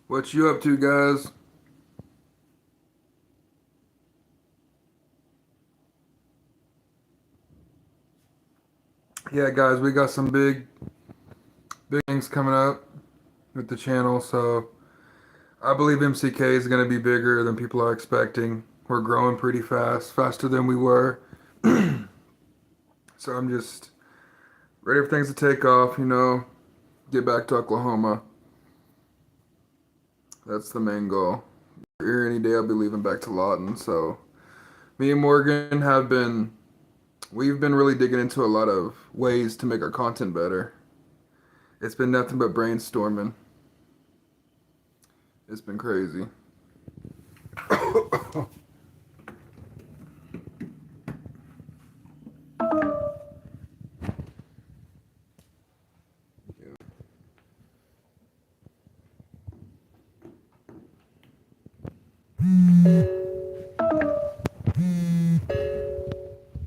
What you up to, guys? Yeah, guys, we got some big things coming up with the channel. So I believe MCK is going to be bigger than people are expecting. We're growing pretty fast, faster than we were. So I'm just ready for things to take off. Get back to Oklahoma. That's the main goal. Here any day, I'll be leaving back to Lawton. So me and Morgan we've been really digging into a lot of ways to make our content better. It's been nothing but brainstorming. It's been crazy.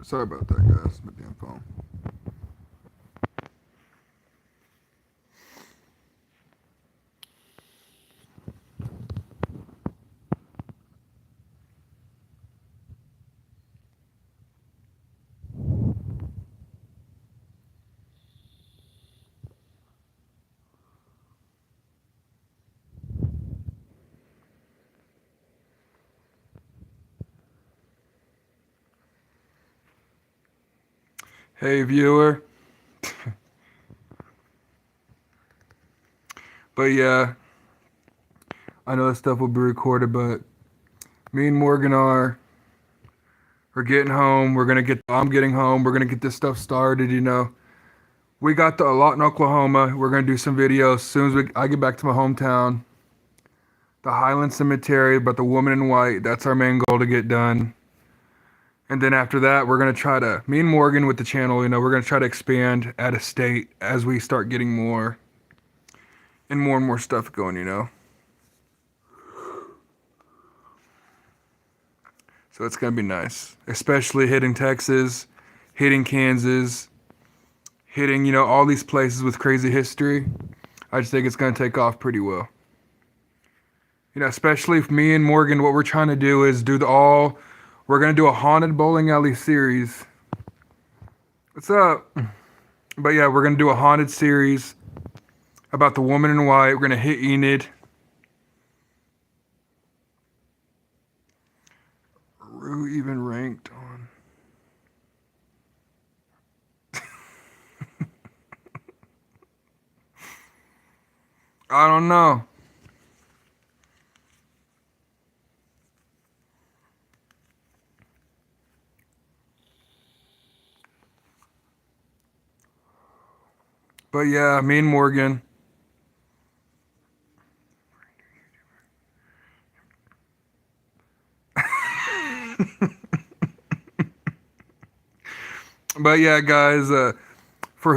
Sorry about that, guys. My damn phone. Hey, viewer. But yeah, I know this stuff will be recorded, but me and Morgan we're getting home. I'm getting home. We're gonna get this stuff started. We got a lot in Oklahoma. We're gonna do some videos as soon as I get back to my hometown. The Highland Cemetery, but the woman in white, that's our main goal to get done. And then after that, me and Morgan with the channel, we're gonna try to expand out of state as we start getting more and more stuff going. So it's gonna be nice, especially hitting Texas, hitting Kansas, hitting all these places with crazy history. I just think it's gonna take off pretty well. Especially if me and Morgan, what we're trying to do is we're gonna do a haunted bowling alley series. What's up? But yeah, we're gonna do a haunted series about the woman in white. We're gonna hit Enid. Rue even ranked on. I don't know. But yeah, me and Morgan. But yeah, guys, for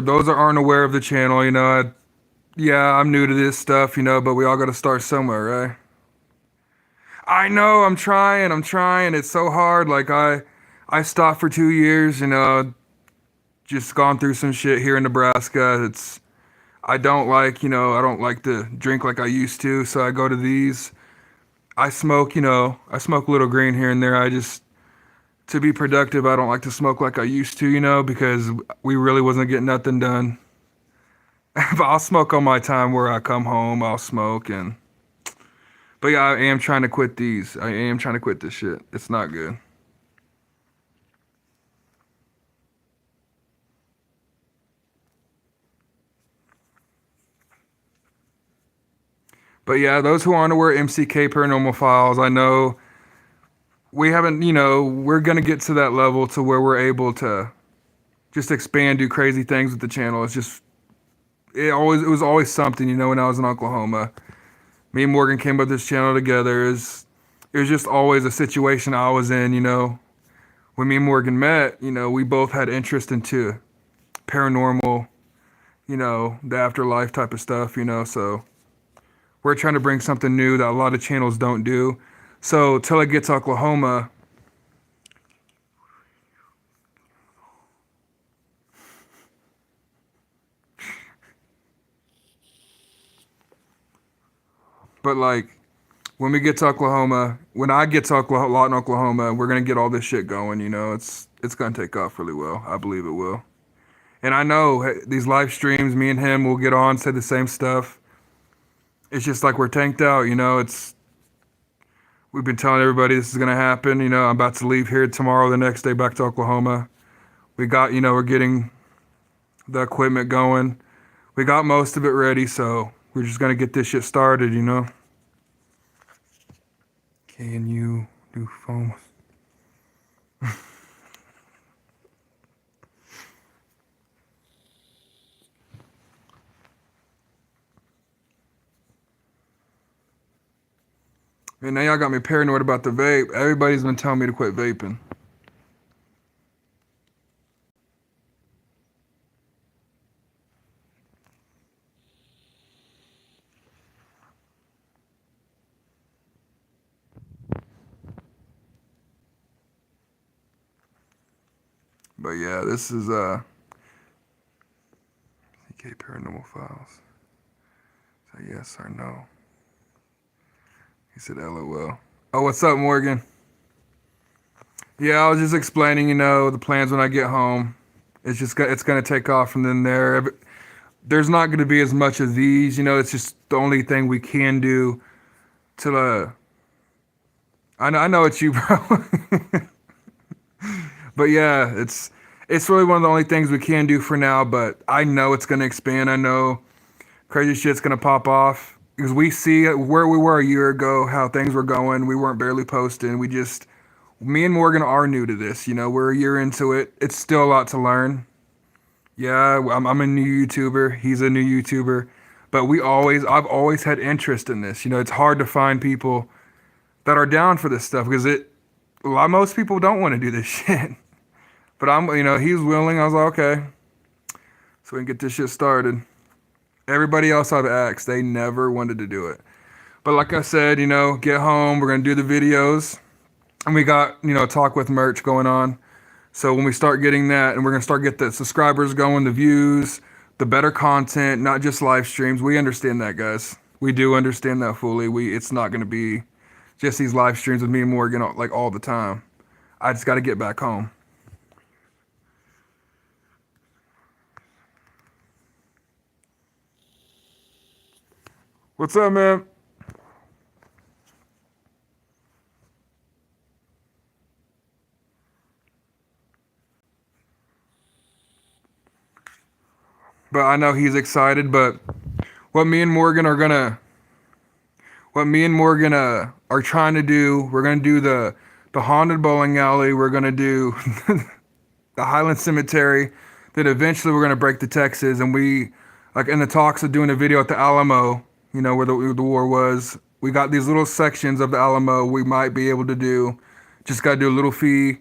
those that aren't aware of the channel, yeah, I'm new to this stuff, but we all got to start somewhere, right? I know, I'm trying. It's so hard. Like I stopped for 2 years, just gone through some shit here in Nebraska. I don't like to drink like I used to, so I go to these. I smoke a little green here and there. To be productive, I don't like to smoke like I used to, because we really wasn't getting nothing done. But I'll smoke on my time where I come home. I'll smoke but yeah, I am trying to quit these. I am trying to quit this shit. It's not good. But yeah, those who aren't aware, MCK Paranormal Files, I know we haven't, we're gonna get to that level to where we're able to just expand, do crazy things with the channel. It was always something, when I was in Oklahoma. Me and Morgan came up with this channel together. It was just always a situation I was in. When me and Morgan met, we both had interest into paranormal, the afterlife type of stuff. So we're trying to bring something new that a lot of channels don't do. So till I get to Oklahoma, But like when we get to Oklahoma, when I get to Oklahoma, Lawton, Oklahoma, we're gonna get all this shit going. You know, it's gonna take off really well. I believe it will. And I know these live streams, me and him will get on, say the same stuff. It's just like we're tanked out. You know, it's we've been telling everybody this is gonna happen. You know, I'm about to leave here tomorrow, the next day back to Oklahoma. We got, you know, we're getting the equipment going. We got most of it ready, so we're just gonna get this shit started. You know. Can you do phone? And now y'all got me paranoid about the vape. Everybody's been telling me to quit vaping. But yeah, this is MCKparanormalfiles. So yes or no? He said LOL. Oh, what's up, Morgan? Yeah, I was just explaining, you know, the plans when I get home. It's gonna take off from then there. There's not gonna be as much of these, you know. It's just the only thing we can do to. I know it's you, bro. But yeah, it's really one of the only things we can do for now. But I know it's gonna expand. I know crazy shit's gonna pop off because we see where we were a year ago, how things were going. We weren't barely posting. Me and Morgan are new to this. You know, we're a year into it. It's still a lot to learn. Yeah, I'm a new YouTuber. He's a new YouTuber. But I've always had interest in this. You know, it's hard to find people that are down for this stuff because most people don't want to do this shit. But you know, he's willing. I was like, okay, so we can get this shit started. Everybody else I've asked, they never wanted to do it. But like I said, you know, get home, we're gonna do the videos, and we got, you know, talk with merch going on. So when we start getting that, and we're gonna start get the subscribers going, the views, the better content, not just live streams. We understand that, guys. We do understand that fully. It's not gonna be just these live streams with me and Morgan like all the time. I just got to get back home. What's up, man? But I know he's excited. But what me and Morgan are gonna, what me and Morgan are trying to do, we're gonna do the haunted bowling alley. We're gonna do the Highland Cemetery. Then eventually we're gonna break the Texas, and we like in the talks of doing a video at the Alamo. You know where the war was. We got these little sections of the Alamo we might be able to do. Just gotta do a little fee.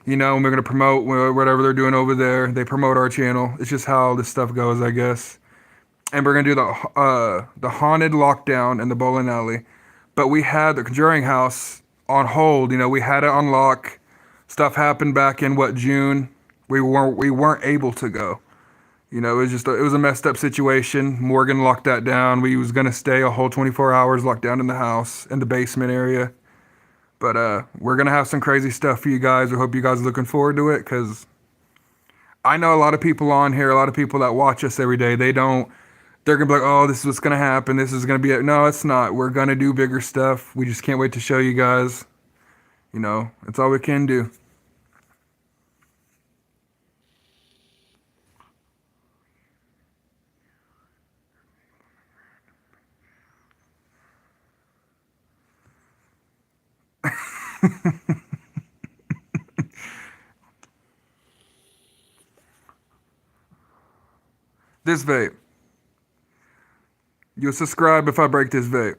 You know, and we're gonna promote whatever they're doing over there. They promote our channel. It's just how this stuff goes, I guess. And we're gonna do the haunted lockdown and the bowling alley. But we had the Conjuring House on hold. You know, we had it on lock. Stuff happened back in June. We weren't able to go. You know, it was a messed up situation. Morgan locked that down. We was gonna stay a whole 24 hours locked down in the house in the basement area. But we're gonna have some crazy stuff for you guys. I hope you guys are looking forward to it because I know a lot of people on here, a lot of people that watch us every day. They're gonna be like, oh, this is what's gonna happen. This is gonna be it. No, it's not. We're gonna do bigger stuff. We just can't wait to show you guys. You know, that's all we can do. This vape. You'll subscribe if I break this vape.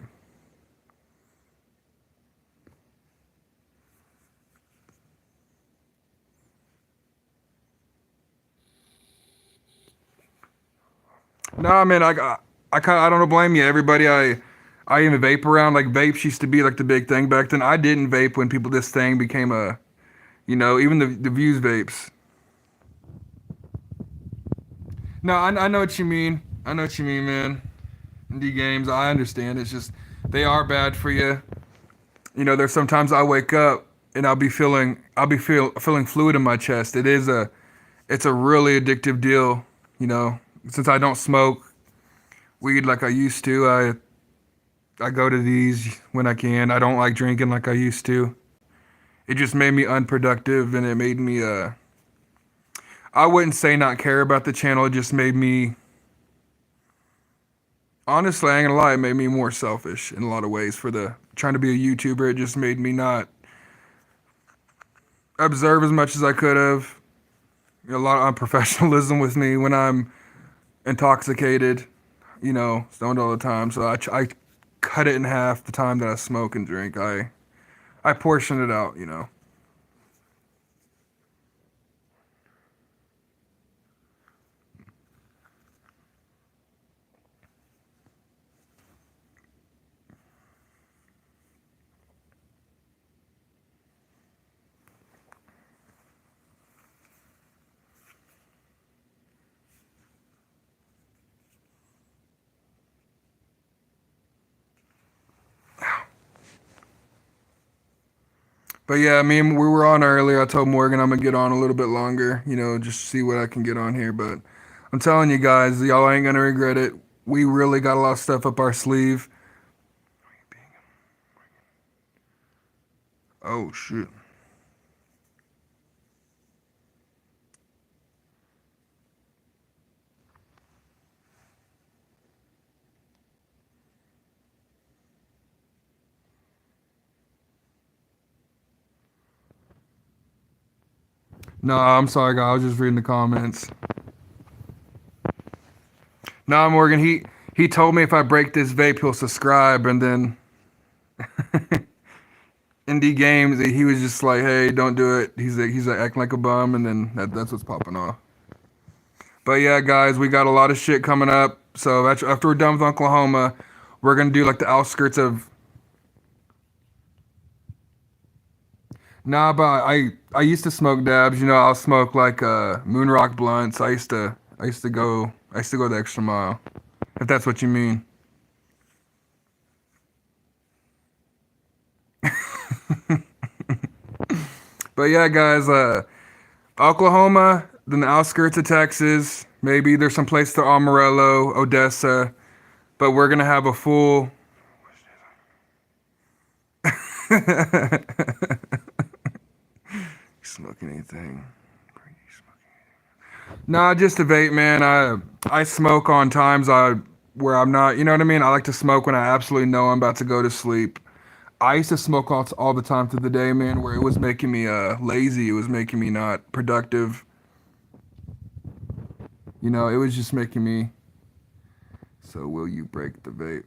Nah, man, I don't blame you. Everybody I even vape around. Like vapes used to be like the big thing back then. I didn't vape when this thing became you know, even the views vapes. No, I know what you mean. I know what you mean, man. indie games. I understand. It's just they are bad for you. You know, there's sometimes I wake up and I'll be feeling fluid in my chest. It's a really addictive deal. You know, since I don't smoke weed like I used to, I go to these when I can. I don't like drinking like I used to. It just made me unproductive, and it made me I wouldn't say not care about the channel. It just made me, honestly, I ain't gonna lie, it made me more selfish in a lot of ways for the trying to be a YouTuber. It just made me not observe as much as I could have. A lot of unprofessionalism with me when I'm intoxicated, you know, stoned all the time. So I cut it in half the time that I smoke and drink. I portion it out, you know. But yeah, I mean, we were on earlier. I told Morgan I'm gonna get on a little bit longer, you know, just see what I can get on here. But I'm telling you guys, y'all ain't gonna regret it. We really got a lot of stuff up our sleeve. Oh shit. No, I'm sorry, guys. I was just reading the comments. No, Morgan. He told me if I break this vape, he'll subscribe, and then indie games, he was just like, "Hey, don't do it." He's like acting like a bum, and then that's what's popping off. But yeah, guys, we got a lot of shit coming up. So after we're done with Oklahoma, we're gonna do like the outskirts of. Nah, but I used to smoke dabs. You know, I'll smoke like moon rock blunts. I used to go the extra mile. If that's what you mean. But yeah, guys, Oklahoma, then the outskirts of Texas. Maybe there's some place to Amarillo, Odessa. But we're gonna have a full. Smoking anything? Nah, just a vape, man. I smoke on times where I'm not. You know what I mean? I like to smoke when I absolutely know I'm about to go to sleep. I used to smoke all the time through the day, man, where it was making me lazy. It was making me not productive. You know, it was just making me. So will you break the vape?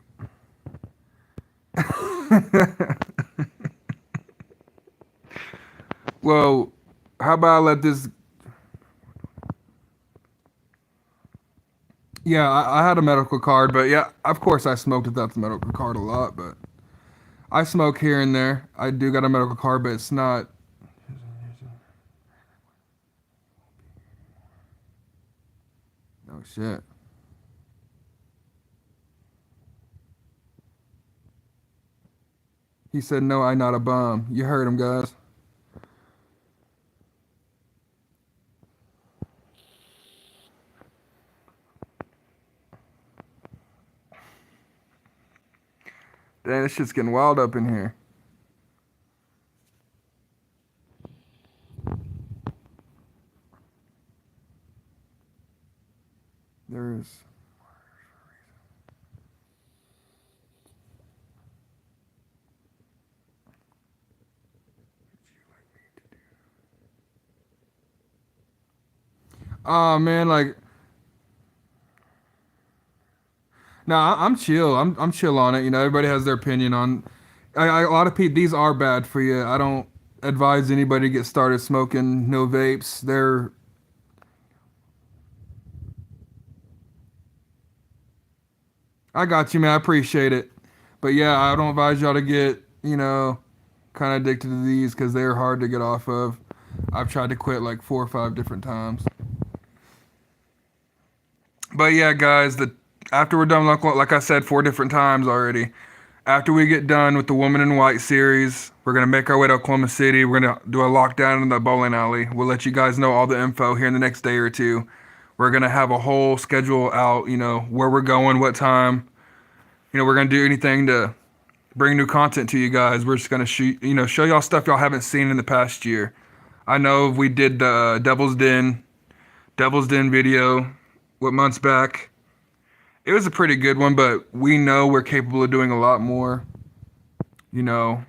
Well, how about I let this? Yeah, I had a medical card, but yeah, of course I smoked without the medical card a lot, but I smoke here and there. I do got a medical card, but it's not. Oh shit. He said, "No, I not a bum." You heard him, guys. Damn, this shit's getting wild up in here. There's. Oh man, like, nah, I'm chill. I'm chill on it. You know, everybody has their opinion on. A lot of people, these are bad for you. I don't advise anybody to get started smoking no vapes. I got you, man. I appreciate it. But yeah, I don't advise y'all to get, you know, kind of addicted to these because they're hard to get off of. I've tried to quit like 4 or 5 different times. But yeah, guys, the After we're done, like I said 4 different times already, after we get done with the Woman in White series, we're going to make our way to Oklahoma City. We're going to do a lockdown in the bowling alley. We'll let you guys know all the info here in the next day or two. We're going to have a whole schedule out, where we're going, what time. We're going to do anything to bring new content to you guys. We're just going to show y'all stuff y'all haven't seen in the past year. I know we did the Devil's Den video, months back. It was a pretty good one, but we know we're capable of doing a lot more, in a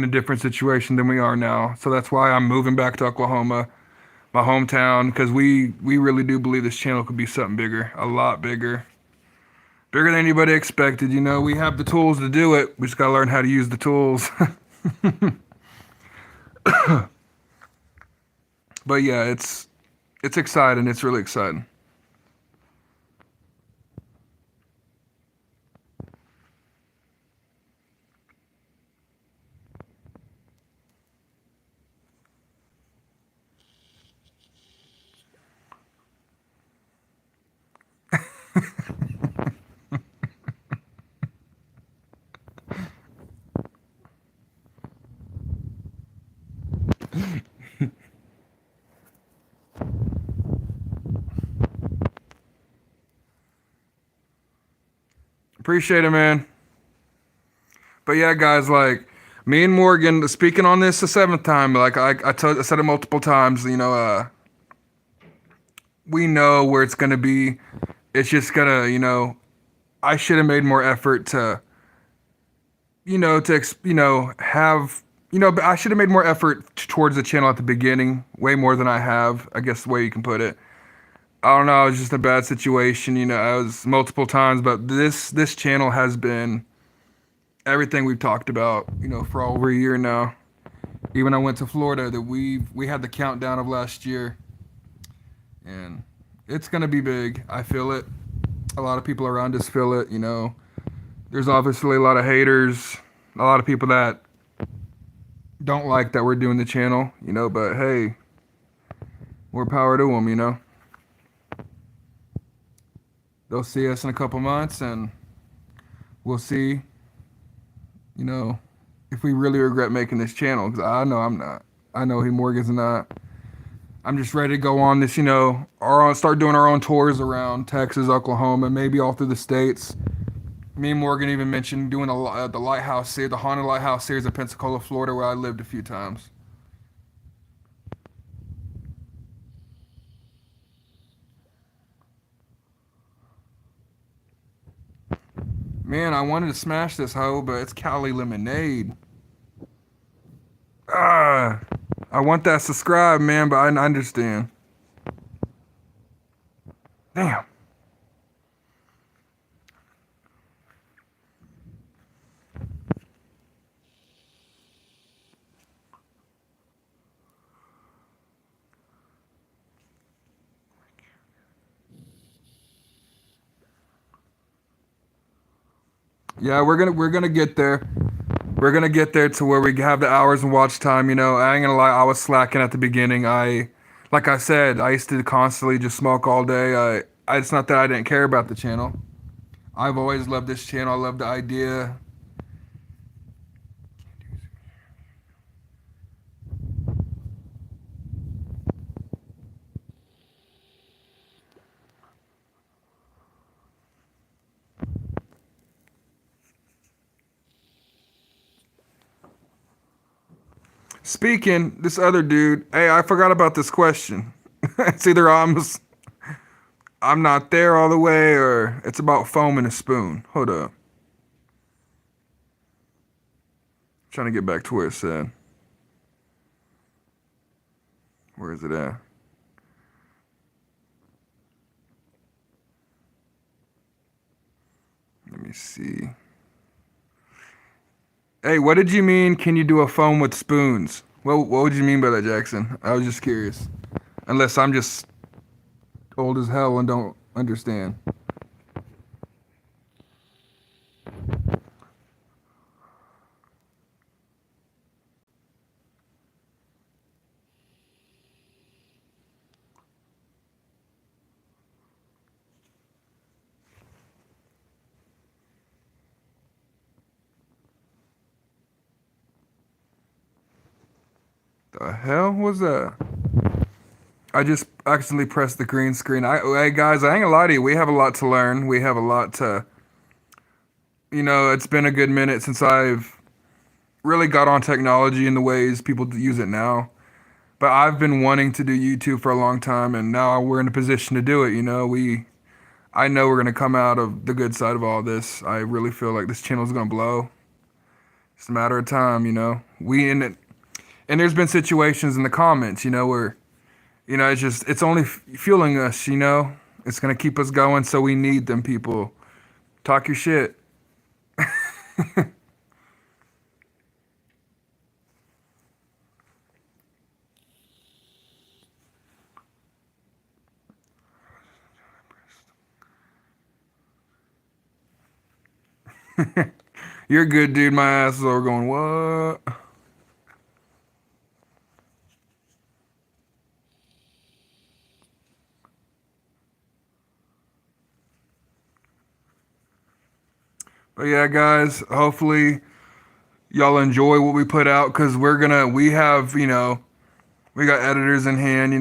different situation than we are now. So that's why I'm moving back to Oklahoma, my hometown, because we really do believe this channel could be something bigger, a lot bigger. Bigger than anybody expected. We have the tools to do it. We just got to learn how to use the tools. But yeah, it's exciting. It's really exciting. Appreciate it, man. But yeah, guys, like me and Morgan speaking on this the 7th time. Like I said it multiple times. We know where it's gonna be. It's just gonna, I should have made more effort to, have, but I should have made more effort towards the channel at the beginning, way more than I have. I guess the way you can put it. I don't know. It was just a bad situation. I was multiple times, but this channel has been everything we've talked about, for over a year now. Even I went to Florida, that we had the countdown of last year, and it's gonna be big. I feel it. A lot of people around us feel it. There's obviously a lot of haters, a lot of people that don't like that we're doing the channel, but hey, more power to them. They'll see us in a couple months, and we'll see, if we really regret making this channel, because I know I'm not. I know Morgan's not. I'm just ready to go on this, start doing our own tours around Texas, Oklahoma, maybe all through the states. Me and Morgan even mentioned doing the lighthouse series, the haunted lighthouse series of Pensacola, Florida, where I lived a few times. Man, I wanted to smash this hoe, but it's Cali Lemonade. I want that subscribe, man, but I understand. Damn. Yeah, we're gonna get there. We're gonna get there to where we have the hours and watch time. I ain't gonna lie, I was slacking at the beginning. Like I said, I used to constantly just smoke all day. It's not that I didn't care about the channel. I've always loved this channel. I love the idea. Speaking, this other dude, hey, I forgot about this question. It's either I'm not there all the way, or it's about foam in a spoon. Hold up. Trying to get back to where it said. Where is it at? Let me see. Hey, what did you mean? Can you do a foam with spoons? What would you mean by that, Jackson? I was just curious. Unless I'm just old as hell and don't understand. The hell was that? I just accidentally pressed the green screen. Hey guys, I ain't gonna lie to you. We have a lot to learn. We have a lot to, it's been a good minute since I've really got on technology in the ways people use it now. But I've been wanting to do YouTube for a long time, and now we're in a position to do it. I know we're gonna come out of the good side of all this. I really feel like this channel's gonna blow. It's a matter of time. We in it, and there's been situations in the comments, where it's only fueling us. It's gonna keep us going, so we need them people. Talk your shit. You're good, dude. My ass is over going, what? But yeah, guys, hopefully y'all enjoy what we put out, because we have, we got editors in hand,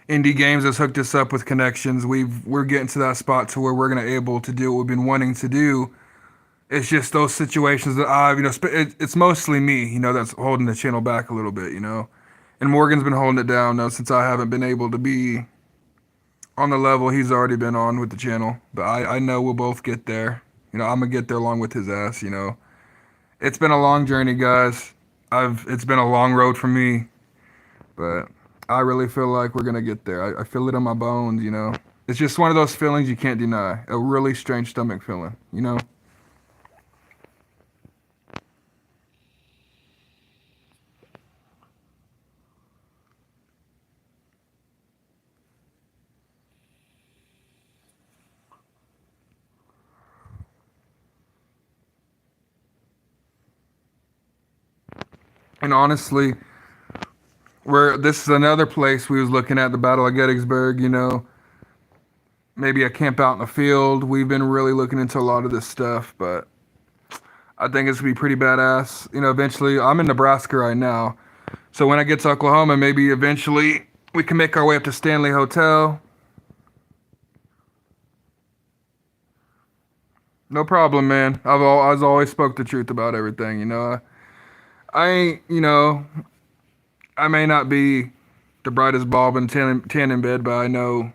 Indie Games has hooked us up with connections. We're getting to that spot to where we're gonna able to do what we've been wanting to do. It's just those situations that it's mostly me, that's holding the channel back a little bit, And Morgan's been holding it down, though, since I haven't been able to be on the level he's already been on with the channel. But I know we'll both get there. I'm gonna get there along with his ass, It's been a long journey, guys. It's been a long road for me, but I really feel like we're gonna get there. I feel it in my bones, It's just one of those feelings you can't deny. A really strange stomach feeling. And honestly, this is another place we was looking at, the Battle of Gettysburg, Maybe a camp out in the field. We've been really looking into a lot of this stuff, but I think it's gonna be pretty badass. Eventually, I'm in Nebraska right now. So when I get to Oklahoma, maybe eventually we can make our way up to Stanley Hotel. No problem, man. I've always spoke the truth about everything, I ain't, I may not be the brightest bulb in tan in bed, but I know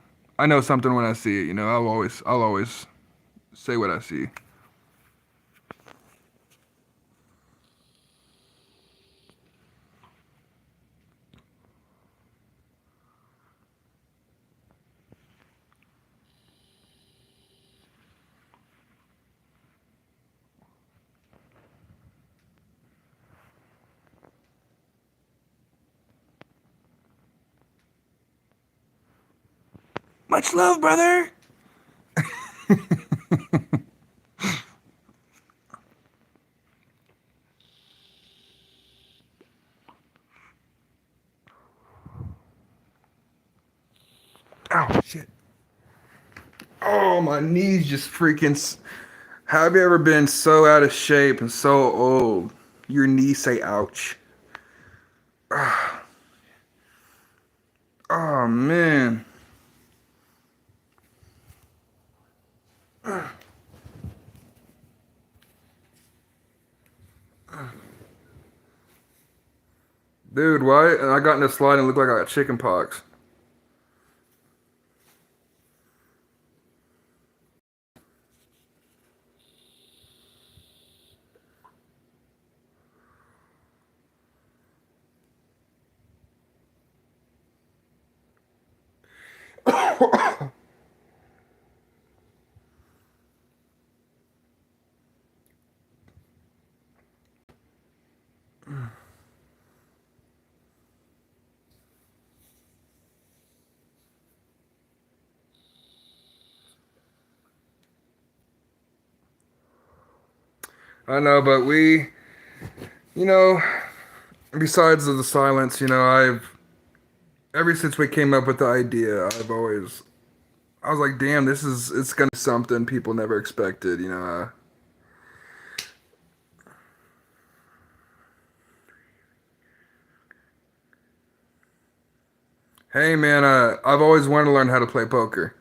something when I see it. I'll always say what I see. Much love, brother. Oh shit. Oh, my knees just freaking. Have you ever been so out of shape and so old? Your knees say ouch. Oh man. Dude, why? And I got in this slide and it looked like I got chicken pox. I know, but you know, besides the silence, ever since we came up with the idea, I was like, damn, it's gonna be something people never expected. Hey man, I've always wanted to learn how to play poker.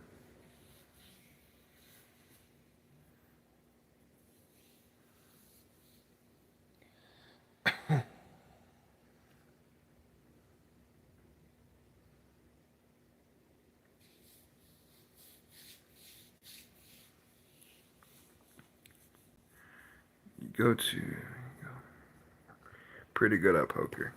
You go to pretty good at poker.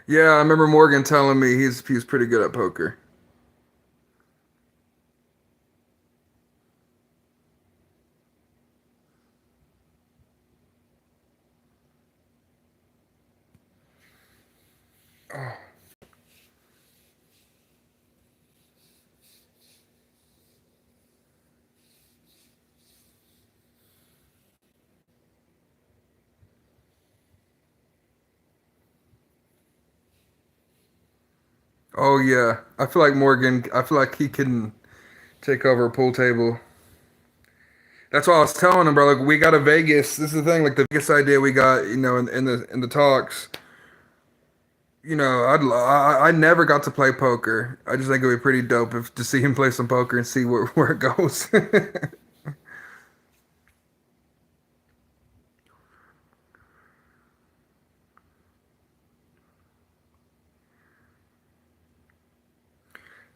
Yeah, I remember Morgan telling me he's pretty good at poker. Oh yeah, I feel like Morgan. I feel like he can take over a pool table. That's what I was telling him, bro. Like we got a Vegas. This is the thing. Like the Vegas idea we got, in the talks. I never got to play poker. I just think it'd be pretty dope if to see him play some poker and see where it goes.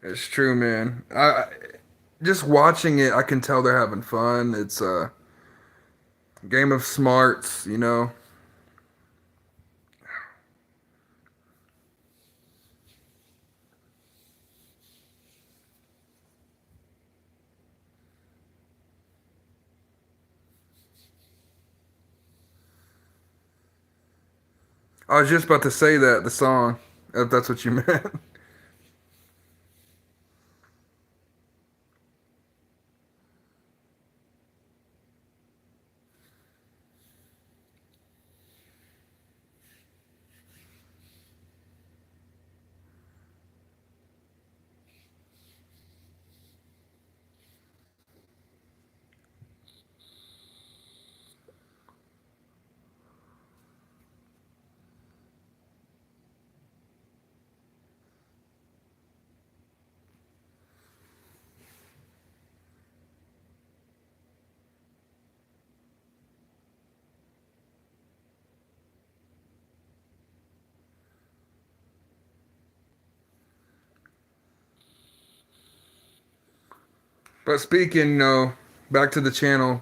It's true, man. Just watching it, I can tell they're having fun. It's a game of smarts. I was just about to say that the song, if that's what you meant. But speaking, back to the channel.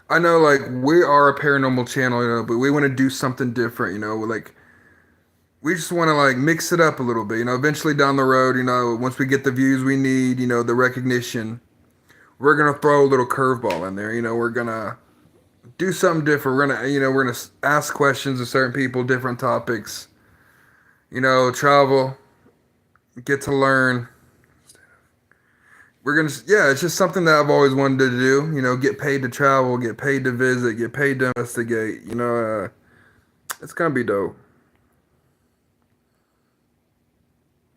I know, like, we are a paranormal channel, but we want to do something different. Like, we just want to, like, mix it up a little bit. Eventually down the road, once we get the views we need, the recognition, we're going to throw a little curveball in there. We're going to do something different. We're going to ask questions of certain people, different topics, travel, get to learn. Yeah, it's just something that I've always wanted to do. Get paid to travel, get paid to visit, get paid to investigate. It's gonna be dope.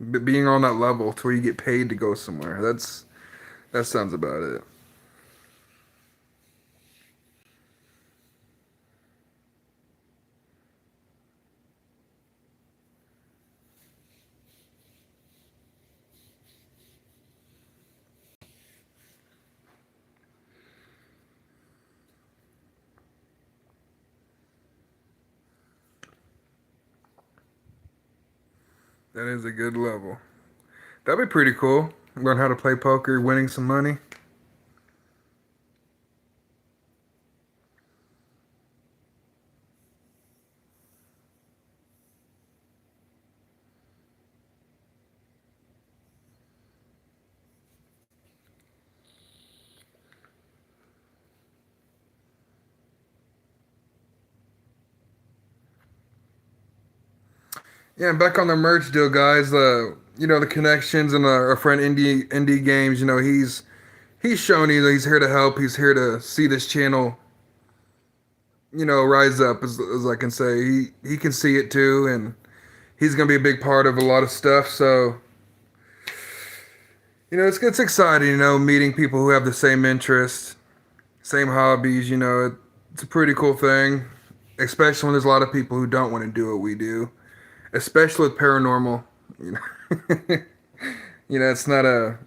Being on that level to where you get paid to go somewhere. That sounds about it. That is a good level. That'd be pretty cool. Learn how to play poker, winning some money. Yeah, and back on the merch deal, guys. The connections and our friend Indie Games. He's shown he's here to help. He's here to see this channel, rise up as I can say. He can see it too, and he's gonna be a big part of a lot of stuff. So it's exciting. Meeting people who have the same interests, same hobbies. It's a pretty cool thing. especially when there's a lot of people who don't want to do what we do, especially with paranormal. You know, it's not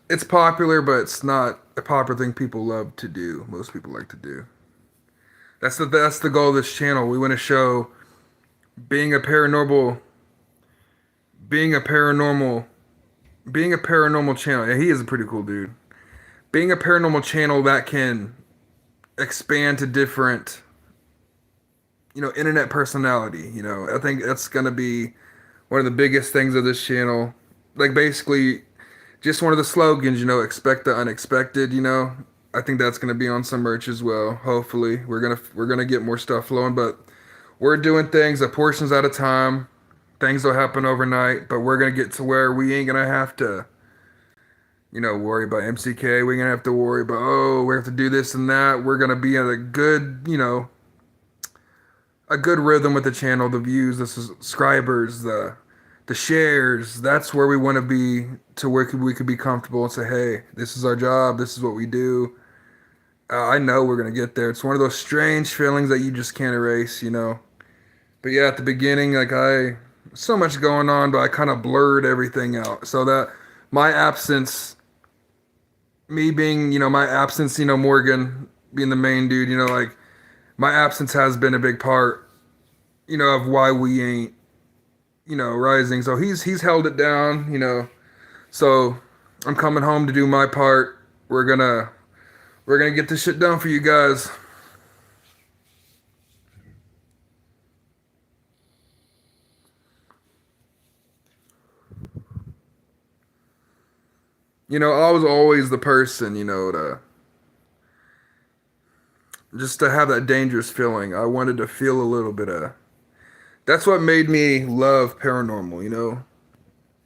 it's popular, but it's not a popular thing people love to do. Most people like to do. That's the goal of this channel. We want to show being a paranormal, being a paranormal, being a paranormal channel. Yeah, he is a pretty cool dude. Being a paranormal channel that can expand to different, internet personality. I think that's gonna be one of the biggest things of this channel. Like basically, just one of the slogans. Expect the unexpected. I think that's gonna be on some merch as well. Hopefully, we're gonna get more stuff flowing, but we're doing things a portions at a time. Things will happen overnight, but we're gonna get to where we ain't gonna have to, worry about MCK. We're gonna have to worry about we have to do this and that. We're gonna be at a good rhythm with the channel, the views, the subscribers, the shares. That's where we want to be to where we could be comfortable and say, hey, this is our job. This is what we do. I know we're gonna get there. It's one of those strange feelings that you just can't erase. But yeah, at the beginning, like so much going on, but I kind of blurred everything out. So that my absence, me being, my absence, Morgan being the main dude, like my absence has been a big part, of why we ain't, rising. So he's held it down. So I'm coming home to do my part. We're gonna get this shit done for you guys. I was always the person, to just to have that dangerous feeling. I wanted to feel a little bit of. That's what made me love paranormal.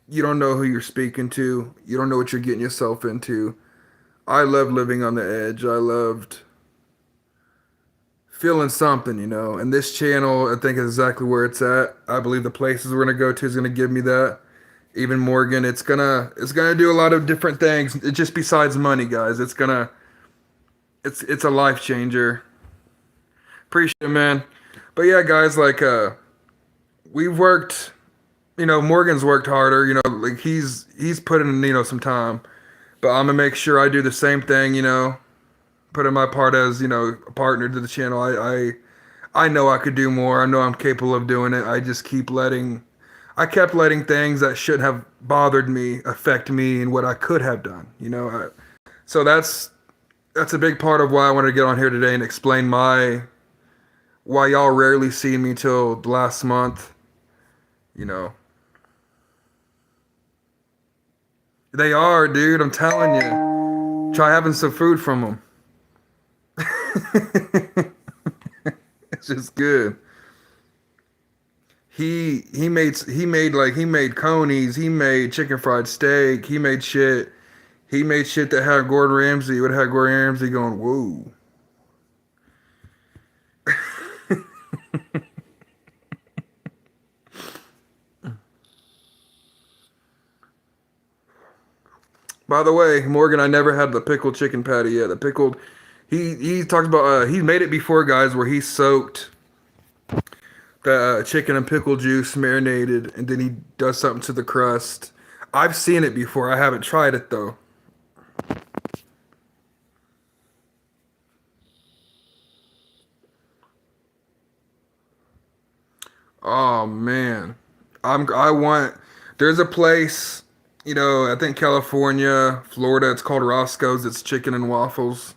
You don't know who you're speaking to. You don't know what you're getting yourself into. I loved living on the edge. I loved feeling something. And this channel, I think, is exactly where it's at. I believe the places we're gonna go to is gonna give me that. Even Morgan, it's gonna do a lot of different things. It just besides money, guys. It's a life changer. Appreciate it, man. But yeah, guys, like we've worked. Morgan's worked harder. Like he's put in some time. But I'm gonna make sure I do the same thing. Put in my part as a partner to the channel. I know I could do more. I know I'm capable of doing it. I kept letting things that shouldn't have bothered me affect me and what I could have done. So that's a big part of why I wanted to get on here today and explain why y'all rarely see me till the last month. They are, dude. I'm telling you. Try having some food from them. It's just good. He made conies. He made chicken fried steak. He made shit. He made shit that had Gordon Ramsay. Would have had Gordon Ramsay going, whoa. By the way, Morgan, I never had the pickled chicken patty yet. The pickled, he talks about he made it before, guys, where he soaked the chicken and pickle juice marinated, and then he does something to the crust. I've seen it before. I haven't tried it though. Oh man, I want. There's a place, I think California, Florida. It's called Roscoe's. It's chicken and waffles.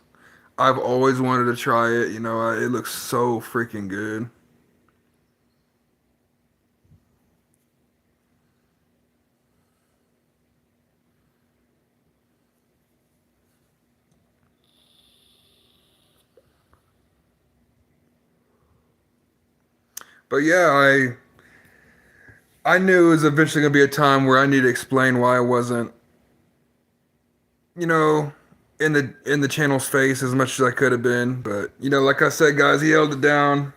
I've always wanted to try it. It looks so freaking good. But yeah, I knew it was eventually gonna be a time where I need to explain why I wasn't, you know, in the channel's face as much as I could have been. But like I said, guys, he held it down.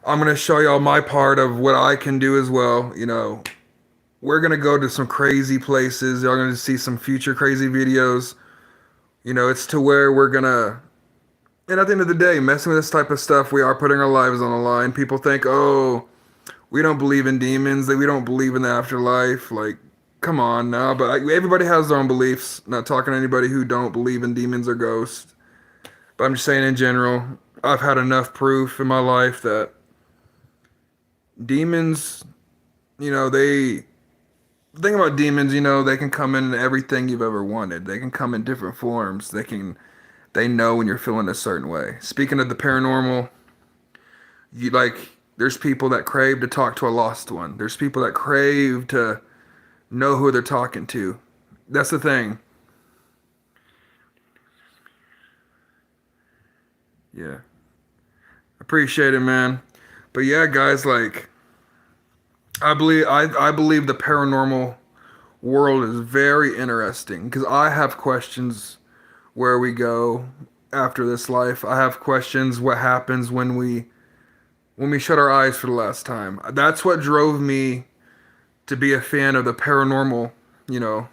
I'm gonna show y'all my part of what I can do as well. We're gonna go to some crazy places. Y'all gonna see some future crazy videos. It's to where we're gonna, And at the end of the day, messing with this type of stuff, we are putting our lives on the line. People think, oh, we don't believe in demons, that we don't believe in the afterlife. Like, come on now. But everybody has their own beliefs. Not talking to anybody who don't believe in demons or ghosts. But I'm just saying in general, I've had enough proof in my life that demons, the thing about demons, they can come in everything you've ever wanted. They can come in different forms. They know when you're feeling a certain way. Speaking of the paranormal, there's people that crave to talk to a lost one. There's people that crave to know who they're talking to. That's the thing. Yeah. Appreciate it, man. But yeah, guys, I believe the paranormal world is very interesting because I have questions where we go after this life. I have questions what happens when we shut our eyes for the last time. That's what drove me to be a fan of the paranormal,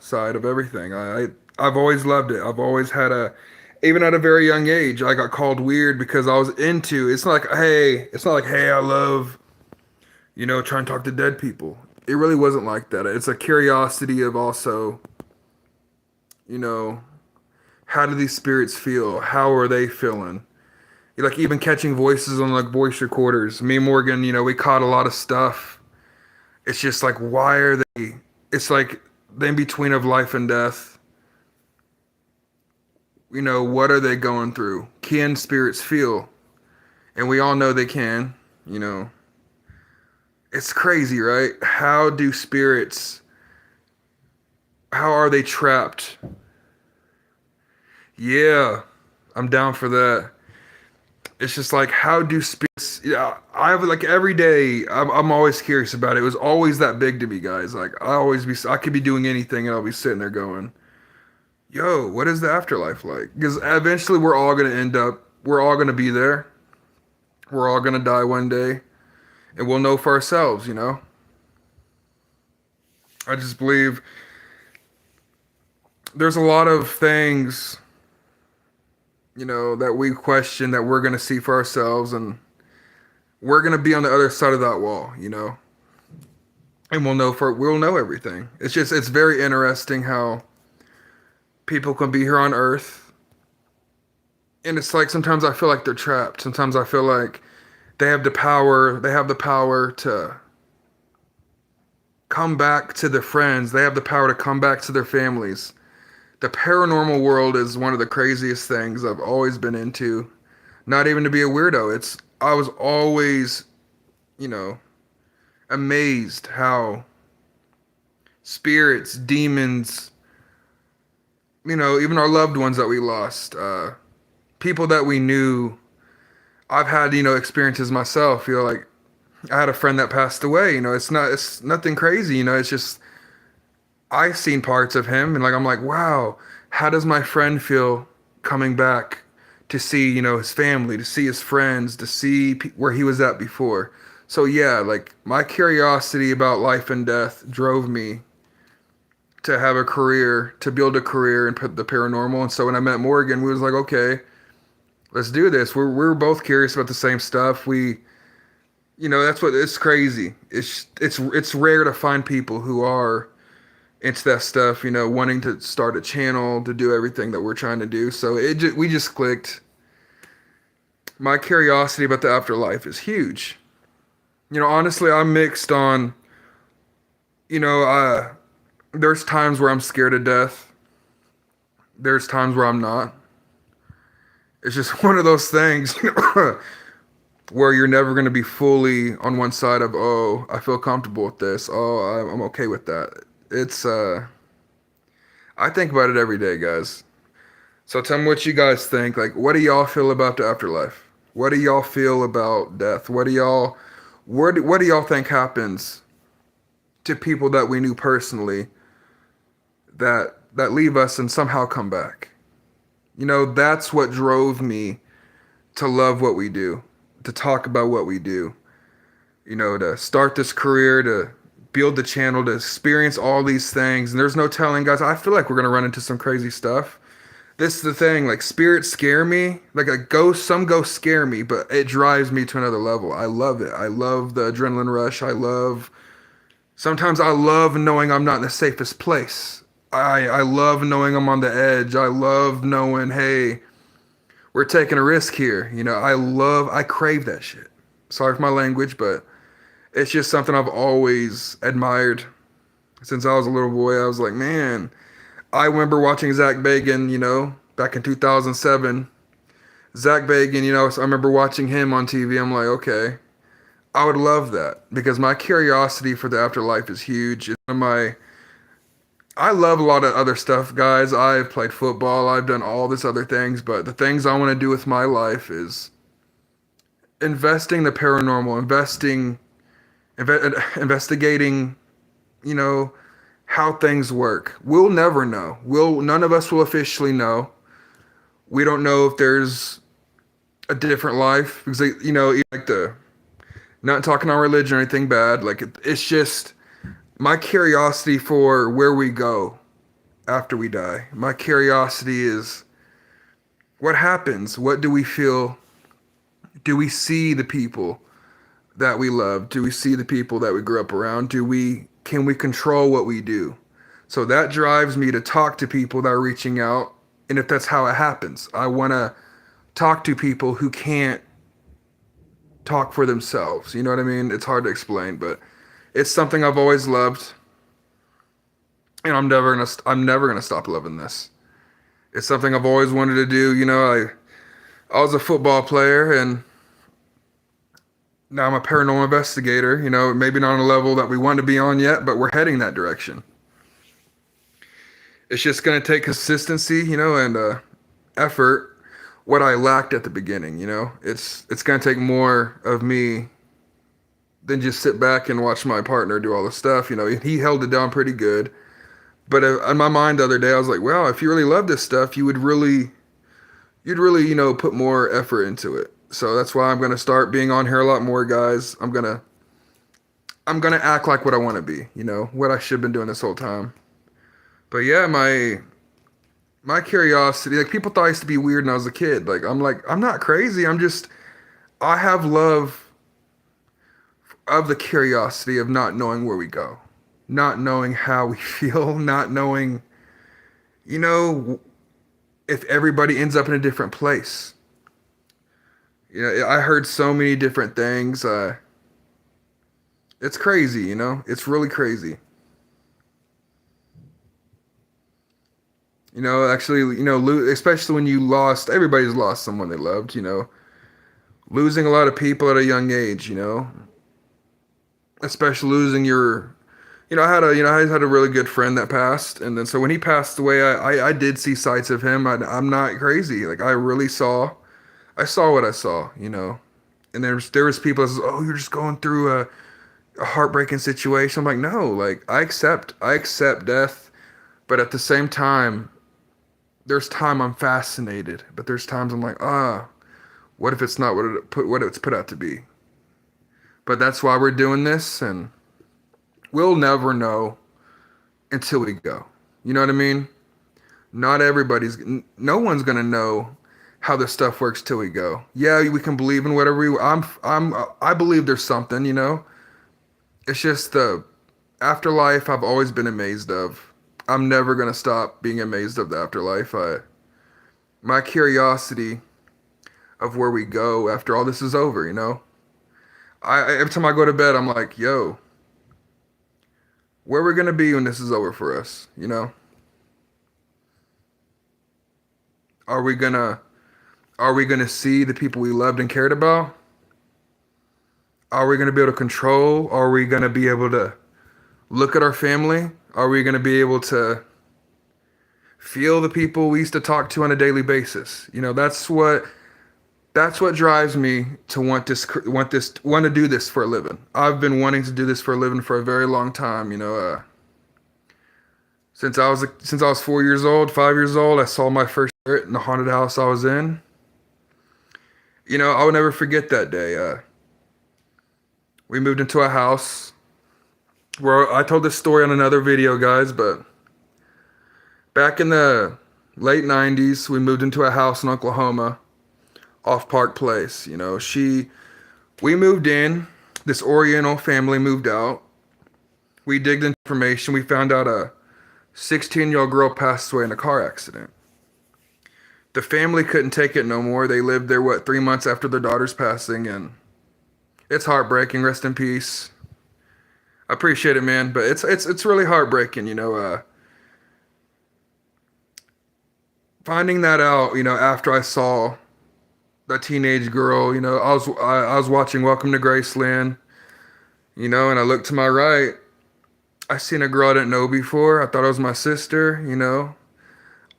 side of everything. I've always loved it. I've always had even at a very young age, I got called weird because I was into. It's not like, hey, I love, trying to talk to dead people. It really wasn't like that. It's a curiosity of also, you know, how do these spirits feel? How are they feeling? Like even catching voices on voice recorders. Me and Morgan, we caught a lot of stuff. It's just like, why are they? It's like the in between of life and death. What are they going through? Can spirits feel? And we all know they can. It's crazy, right? How are they trapped? Yeah, I'm down for that. It's just like, how do spirits? Yeah, I have every day. I'm always curious about it. It was always that big to me, guys. I could be doing anything, and I'll be sitting there going, "Yo, what is the afterlife like?" Because eventually, we're all gonna be there. We're all gonna die one day, and we'll know for ourselves. I just believe there's a lot of things, that we question that we're gonna see for ourselves, and we're gonna be on the other side of that wall. And we'll know everything. It's very interesting how people can be here on Earth, and it's like sometimes I feel like they're trapped. Sometimes I feel like they have the power. They have the power to come back to their friends. They have the power to come back to their families. The paranormal world is one of the craziest things I've always been into. Not even to be a weirdo. I was always, you know, amazed how spirits, demons, even our loved ones that we lost, people that we knew. I've had, experiences myself. Like I had a friend that passed away. It's nothing crazy. It's just I've seen parts of him, and I'm like, wow, how does my friend feel coming back to see, his family, to see his friends, to see where he was at before. So yeah, my curiosity about life and death drove me to have a career, to build a career in the paranormal. And so when I met Morgan, we was like, okay, let's do this. We're both curious about the same stuff. That's what it's crazy. It's rare to find people who are into that stuff, wanting to start a channel to do everything that we're trying to do. So we just clicked. My curiosity about the afterlife is huge. Honestly, I'm mixed on, there's times where I'm scared to death. There's times where I'm not. It's just one of those things, where you're never going to be fully on one side of, oh, I feel comfortable with this. Oh, I'm okay with that. I think about it every day, guys. So tell me what you guys think. What do y'all feel about the afterlife? What do y'all feel about death? What do y'all think happens to people that we knew personally that leave us and somehow come back? That's what drove me to love what we do, to talk about what we do, to start this career, to build the channel, to experience all these things. And there's no telling, guys, I feel like we're going to run into some crazy stuff. this is the thing, like spirits scare me. Like a ghost, some ghosts scare me, but it drives me to another level. I love it. I love the adrenaline rush. Sometimes I love knowing I'm not in the safest place. I love knowing I'm on the edge. I love knowing, hey, we're taking a risk here. I crave that shit. Sorry for my language, but it's just something I've always admired since I was a little boy. I was like, man, I remember watching Zach Bagan, back in 2007. Zach Bagan, so I remember watching him on TV. I'm like, okay, I would love that because my curiosity for the afterlife is huge. I love a lot of other stuff, guys. I've played football. I've done all this other things, but the things I want to do with my life is investing the paranormal, investigating, you know, how things work. We'll never know. None of us will officially know. We don't know if there's a different life because, like not talking on religion or anything bad. Like it's just my curiosity for where we go after we die. My curiosity is what happens? What do we feel? Do we see the people that we love? Do we see the people that we grew up around? Can we control what we do? So that drives me to talk to people that are reaching out. And if that's how it happens, I want to talk to people who can't talk for themselves. You know what I mean? It's hard to explain, but it's something I've always loved. And I'm never gonna stop loving this. It's something I've always wanted to do. I was a football player and now I'm a paranormal investigator. Maybe not on a level that we want to be on yet, but we're heading that direction. It's just gonna take consistency, and effort. What I lacked at the beginning, it's gonna take more of me than just sit back and watch my partner do all the stuff. He held it down pretty good. But in my mind the other day, I was like, well, if you really love this stuff, you'd really, put more effort into it. So that's why I'm gonna start being on here a lot more, guys. I'm gonna act like what I want to be, what I should have been doing this whole time. But yeah, my curiosity, like people thought I used to be weird when I was a kid. I'm not crazy. I have love of the curiosity of not knowing where we go, not knowing how we feel, not knowing, if everybody ends up in a different place. I heard so many different things. It's crazy, it's really crazy. Actually, especially when everybody's lost someone they loved, losing a lot of people at a young age, especially losing I had a really good friend that passed. And then, so when he passed away, I did see sights of him. I'm not crazy. Like I saw what I saw, and there was people that says, oh, you're just going through a heartbreaking situation. I'm like, no, like I accept death. But at the same time, there's time I'm fascinated, but there's times I'm like, what if it's not what it's put out to be? But that's why we're doing this, and we'll never know until we go. You know what I mean? No one's gonna know how this stuff works till we go. Yeah, we can believe in whatever I believe there's something, It's just the afterlife I've always been amazed of. I'm never gonna stop being amazed of the afterlife. My curiosity of where we go after all this is over, every time I go to bed, I'm like, yo, where we're gonna be when this is over for us, Are we gonna see the people we loved and cared about? Are we gonna be able to control? Are we gonna be able to look at our family? Are we gonna be able to feel the people we used to talk to on a daily basis? That's what drives me to want to do this for a living. I've been wanting to do this for a living for a very long time. Since I was 4 years old, 5 years old, I saw my first spirit in the haunted house I was in. I will never forget that day. We moved into a house where I told this story on another video, guys, but back in the late 90s. We moved into a house in Oklahoma off Park Place. We moved in. This Oriental family moved out. We digged into information. We found out a 16-year-old girl passed away in a car accident. The family couldn't take it no more. They lived there, 3 months after their daughter's passing, and it's heartbreaking. Rest in peace. I appreciate it, man, but it's really heartbreaking, finding that out, after I saw that teenage girl, I was watching Welcome to Graceland, and I looked to my right. I seen a girl I didn't know before. I thought it was my sister,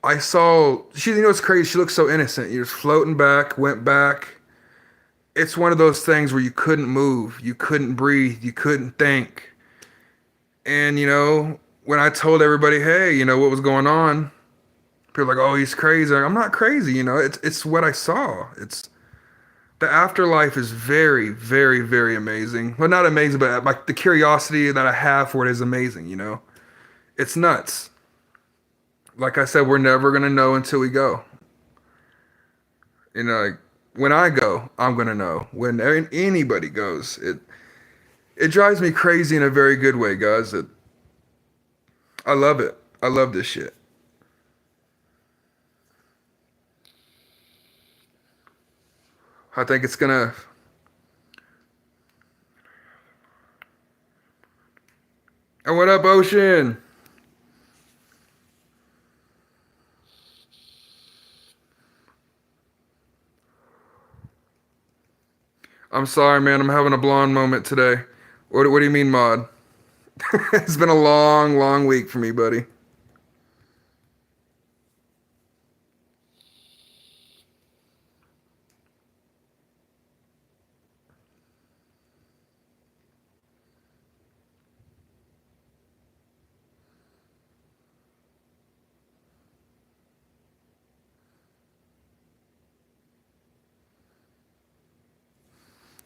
I saw, it's crazy. She looked so innocent. You're just floating back, went back. It's one of those things where you couldn't move, you couldn't breathe, you couldn't think. And, when I told everybody, hey, what was going on, people were like, oh, he's crazy. I'm not crazy, it's what I saw. The afterlife is very, very, very amazing. Well, not amazing, but like the curiosity that I have for it is amazing, It's nuts. Like I said, we're never going to know until we go. Like, when I go, I'm going to know. When anybody goes, it drives me crazy in a very good way, guys. I love it. I love this shit. I think it's going to... And what up, Ocean? I'm sorry, man. I'm having a blonde moment today. What do you mean, mod? It's been a long, long week for me, buddy.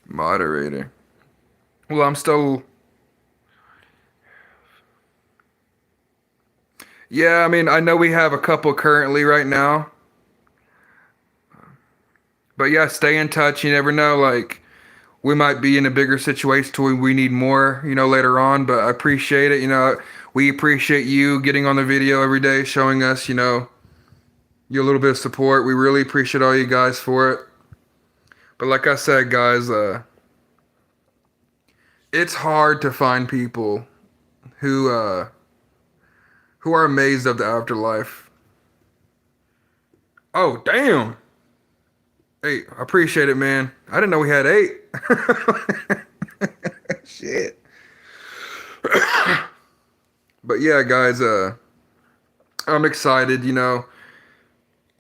Moderator. Well, I'm still... Yeah, I mean, I know we have a couple currently right now. But yeah, stay in touch. You never know, like, we might be in a bigger situation to where we need more, later on. But I appreciate it. We appreciate you getting on the video every day, showing us, you a little bit of support. We really appreciate all you guys for it. But like I said, guys, it's hard to find people who are amazed of the afterlife. Oh, damn. Hey, I appreciate it, man. I didn't know we had 8. Shit. But yeah, guys, I'm excited,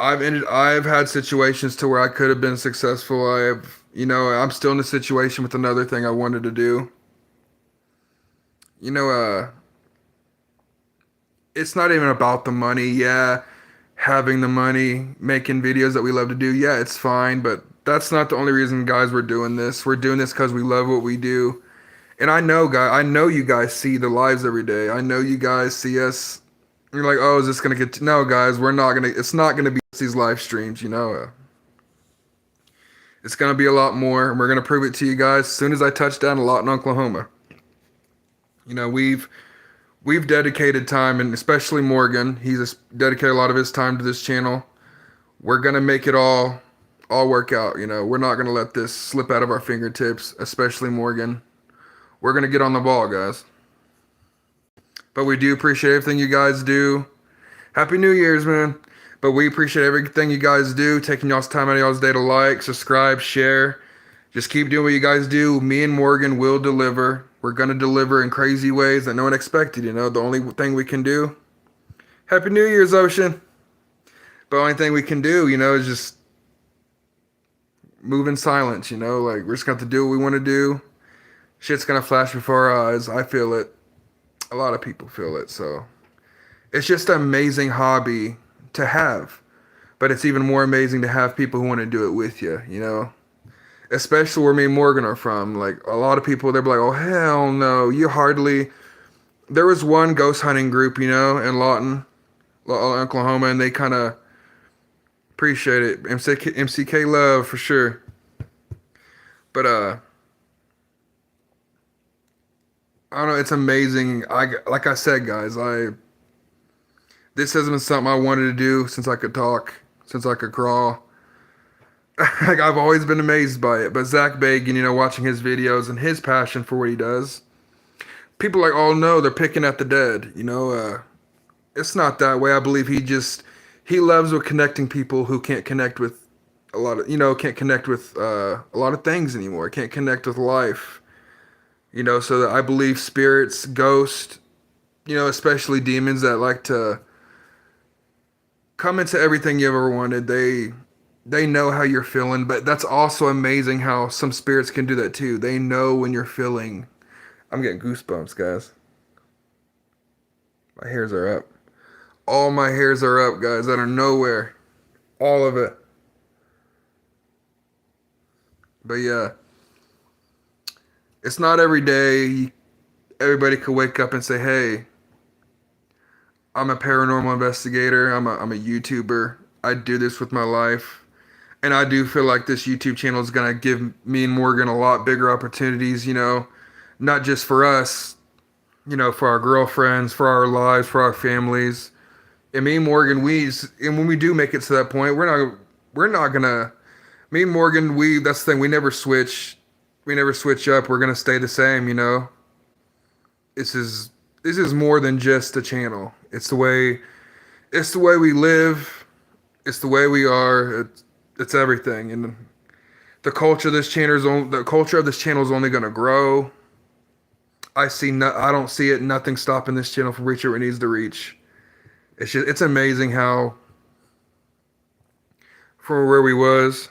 I've had situations to where I could have been successful. I'm still in a situation with another thing I wanted to do. It's not even about the money. Yeah, having the money, making videos that we love to do. Yeah, it's fine, but that's not the only reason, guys, we're doing this. We're doing this because we love what we do. And I know you guys see the lives every day. I know you guys see us. You're like, oh, is this going to get... No, guys, it's not going to be these live streams, It's going to be a lot more, and we're going to prove it to you guys as soon as I touch down a lot in Oklahoma. We've dedicated time, and especially Morgan, he's dedicated a lot of his time to this channel. We're going to make it all work out, We're not going to let this slip out of our fingertips, especially Morgan. We're going to get on the ball, guys. But we do appreciate everything you guys do. Happy New Year's, man. But we appreciate everything you guys do, taking y'all's time out of y'all's day to like, subscribe, share. Just keep doing what you guys do. Me and Morgan will deliver. We're going to deliver in crazy ways that no one expected, The only thing we can do. Happy New Year's, Ocean. But the only thing we can do, is just move in silence, Like, we're just going to have to do what we want to do. Shit's going to flash before our eyes. I feel it. A lot of people feel it, so... It's just an amazing hobby to have. But it's even more amazing to have people who want to do it with you, Especially where me and Morgan are from. Like, a lot of people, they'll be like, oh, hell no. There was one ghost hunting group, in Lawton, Oklahoma, and they kind of Appreciate it. MCK love for sure. But I don't know, it's amazing. Like I said, guys, I this has been something I wanted to do since I could talk, since I could crawl. Like I've always been amazed by it. But Zach Bagan, watching his videos and his passion for what he does, people are like, oh no, they're picking at the dead. It's not that way. I believe he loves with connecting people who can't connect with a lot of can't connect with a lot of things anymore. Can't connect with life. So that I believe spirits, ghosts, especially demons that like to come into everything you ever wanted. They know how you're feeling, but that's also amazing how some spirits can do that too. They know when you're feeling. I'm getting goosebumps, guys. My hairs are up. All my hairs are up, guys, out of nowhere. All of it. But yeah, it's not every day everybody could wake up and say, hey, I'm a paranormal investigator. I'm a YouTuber. I do this with my life. And I do feel like this YouTube channel is going to give me and Morgan a lot bigger opportunities, not just for us, for our girlfriends, for our lives, for our families. And me and Morgan, and when we do make it to that point, we're not going to, me and Morgan, that's the thing, we never switch up. We're going to stay the same, This is more than just a channel. It's the way we live. It's the way we are. It's everything. And the culture of this channel is only going to grow. I don't see it. Nothing stopping this channel from reaching where it needs to reach. It's amazing how from where we was.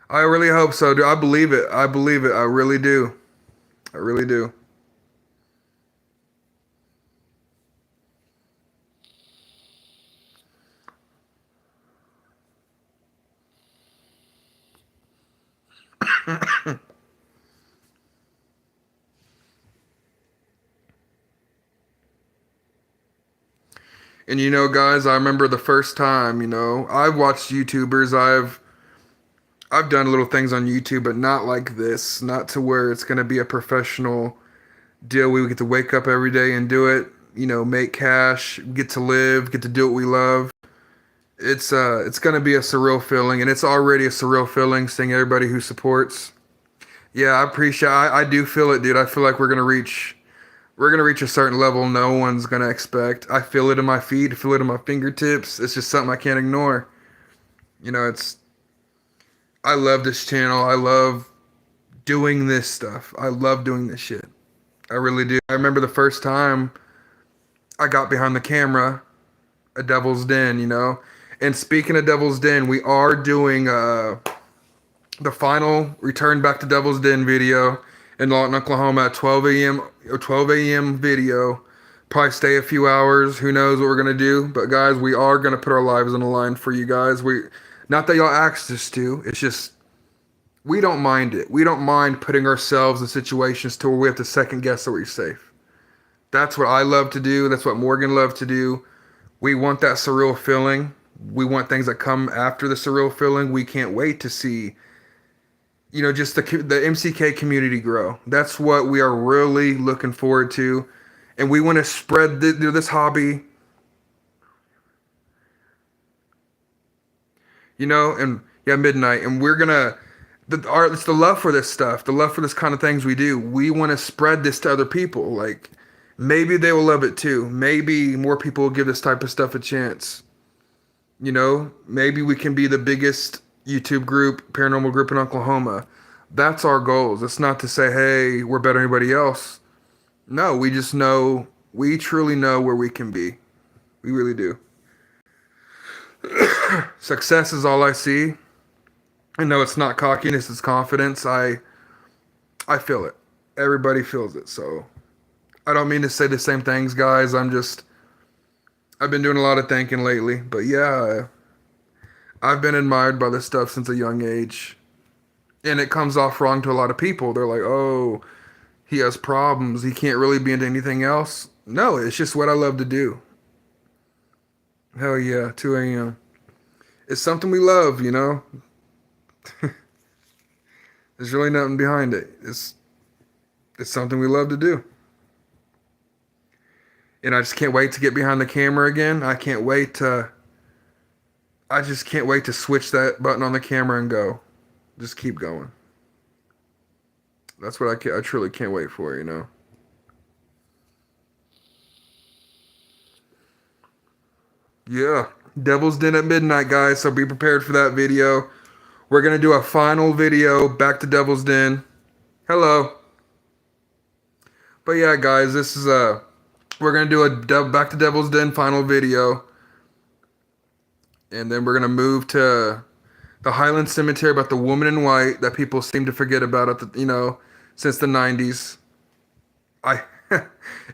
I really hope so, dude. I believe it. I really do. I really do. And guys, I remember the first time, I've watched YouTubers, I've done little things on YouTube, but not like this, not to where it's going to be a professional deal. We get to wake up every day and do it, make cash, get to live, get to do what we love. It's going to be a surreal feeling, and it's already a surreal feeling seeing everybody who supports. Yeah, I do feel it, dude. I feel like we're gonna reach a certain level no one's gonna expect. I feel it in my feet, I feel it in my fingertips. It's just something I can't ignore. It's I love this channel. I love doing this stuff. I love doing this shit. I really do. I remember the first time I got behind the camera, a Devil's Den. And speaking of Devil's Den, we are doing the final Return Back to Devil's Den video in Lawton, Oklahoma at 12 a.m. 12 a.m. video. Probably stay a few hours. Who knows what we're gonna do? But guys, we are gonna put our lives on the line for you guys. Not that y'all asked us to. It's just we don't mind it. We don't mind putting ourselves in situations to where we have to second guess that we're safe. That's what I love to do. That's what Morgan loved to do. We want that surreal feeling. We want things that come after the surreal feeling. We can't wait to see just the MCK community grow. That's what we are really looking forward to. And we want to spread this hobby, and yeah, midnight. And we're going to, it's the love for this stuff, the love for this kind of things we do. We want to spread this to other people. Like, maybe they will love it too. Maybe more people will give this type of stuff a chance. Maybe we can be the biggest YouTube group, paranormal group in Oklahoma. That's our goals. It's not to say, hey, we're better than anybody else. No, we truly know where we can be. We really do. Success is all I see. I know it's not cockiness, it's confidence. I feel it. Everybody feels it. So I don't mean to say the same things, guys. I've been doing a lot of thinking lately. But yeah, I've been admired by this stuff since a young age. And it comes off wrong to a lot of people. They're like, oh, he has problems. He can't really be into anything else. No, it's just what I love to do. Hell yeah, 2 a.m. It's something we love, you know? There's really nothing behind it. It's something we love to do. And I just can't wait to get behind the camera again. I just can't wait to switch that button on the camera and go. Just keep going. That's what I truly can't wait for, you know? Yeah. Devil's Den at midnight, guys, so be prepared for that video. We're going to do a final video back to Devil's Den. Hello. But yeah, guys, this is we're going to do a back to Devil's Den final video. And then we're going to move to the Highland Cemetery about the woman in white that people seem to forget about since the 90s. I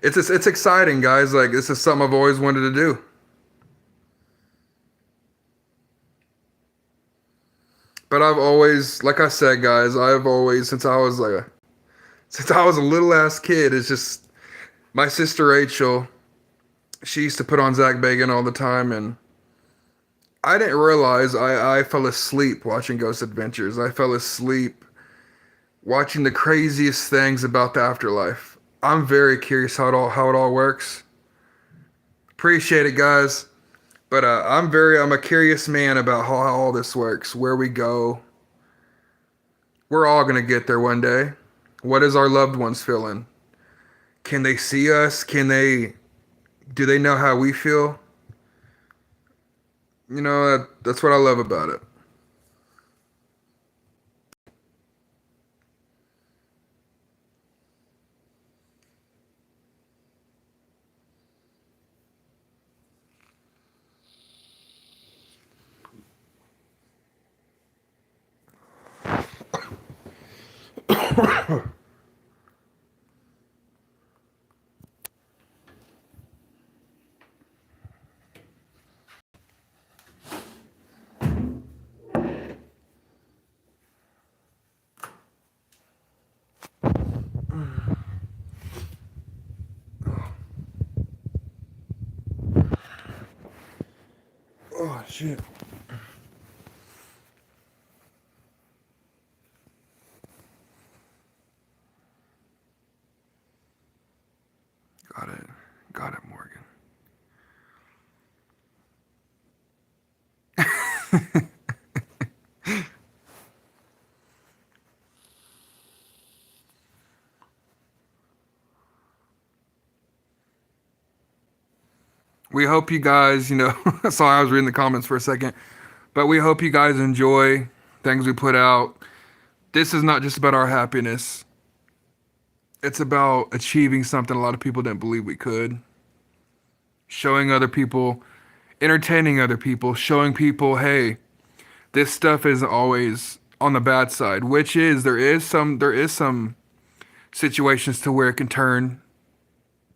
it's exciting, guys. Like, this is something I've always wanted to do. But I've always, like I said, guys, I've always, since I was a little ass kid, it's just my sister Rachel. She used to put on Zach Bagan all the time, and I didn't realize I fell asleep watching Ghost Adventures. I fell asleep watching the craziest things about the afterlife. I'm very curious how it all works. Appreciate it, guys. But I'm a curious man about how all this works, where we go. We're all gonna get there one day. What is our loved ones feeling? Can they see us? Do they know how we feel? You know, that's what I love about it. Oh shit. Got it. Got it, Morgan. We hope you guys, sorry, I was reading the comments for a second, but we hope you guys enjoy things we put out. This is not just about our happiness. It's about achieving something a lot of people didn't believe we could. Showing other people, entertaining other people, showing people, hey, this stuff isn't always on the bad side, which is there is some situations to where it can turn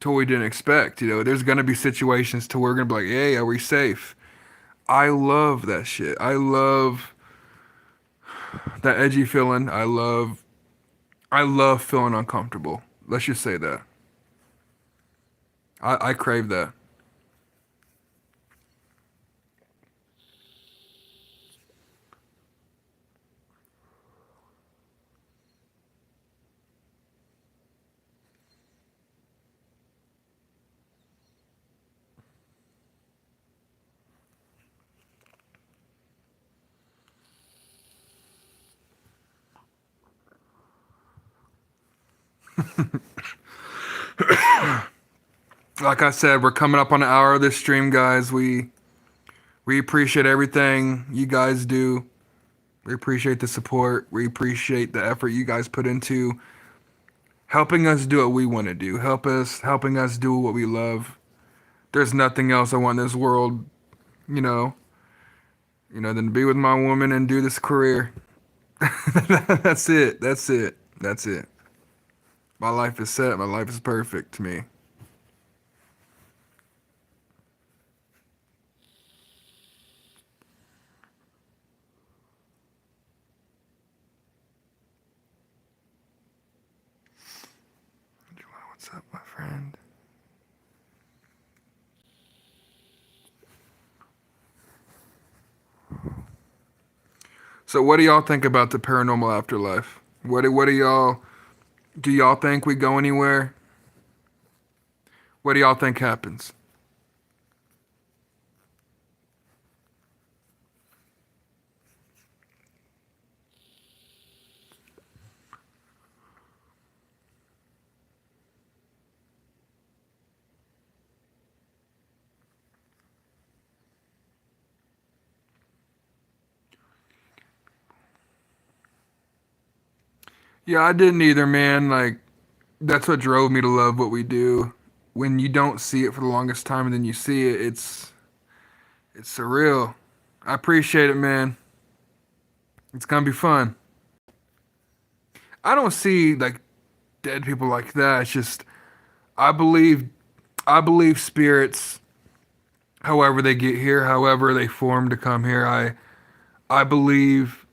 to what we didn't expect. There's gonna be situations to where we're gonna be like, hey, are we safe? I love that shit. I love that edgy feeling. I love feeling uncomfortable. Let's just say that. I crave that. Like I said, we're coming up on an hour of this stream, guys. We appreciate everything you guys do. We appreciate the support. We appreciate the effort you guys put into helping us do what we want to do. Helping us do what we love. There's nothing else I want in this world, you know, than to be with my woman and do this career. That's it. That's it. That's it. My life is set. My life is perfect to me. What's up, my friend? So what do y'all think about the paranormal afterlife? What do y'all think we go anywhere? What do y'all think happens? Yeah, I didn't either, man. Like that's what drove me to love what we do. When you don't see it for the longest time and then you see it, it's surreal. I appreciate it, man. It's gonna be fun. I don't see like dead people like that. It's just I believe I believe spirits, however they get here, however they form to come here. I believe